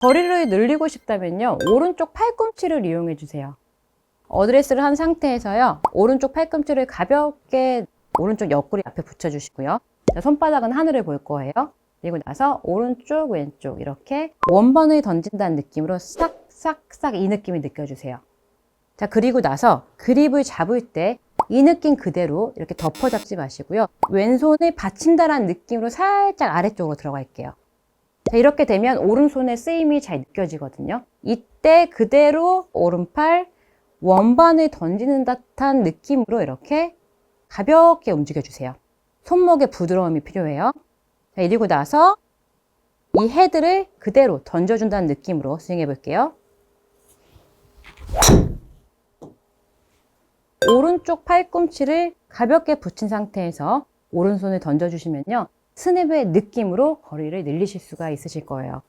거리를 늘리고 싶다면요, 오른쪽 팔꿈치를 이용해 주세요. 어드레스를 한 상태에서요, 오른쪽 팔꿈치를 가볍게 오른쪽 옆구리 앞에 붙여주시고요. 자, 손바닥은 하늘을 볼 거예요. 그리고 나서 오른쪽 왼쪽 이렇게 원반을 던진다는 느낌으로 싹싹싹 이 느낌이 느껴주세요. 자, 그리고 나서 그립을 잡을 때 이 느낌 그대로 이렇게 덮어 잡지 마시고요, 왼손을 받친다라는 느낌으로 살짝 아래쪽으로 들어갈게요. 자, 이렇게 되면 오른손의 쓰임이 잘 느껴지거든요. 이때 그대로 오른팔 원반을 던지는 듯한 느낌으로 이렇게 가볍게 움직여 주세요. 손목에 부드러움이 필요해요. 자, 이러고 나서 이 헤드를 그대로 던져준다는 느낌으로 스윙해 볼게요. 오른쪽 팔꿈치를 가볍게 붙인 상태에서 오른손을 던져주시면요, 스냅의 느낌으로 거리를 늘리실 수가 있으실 거예요.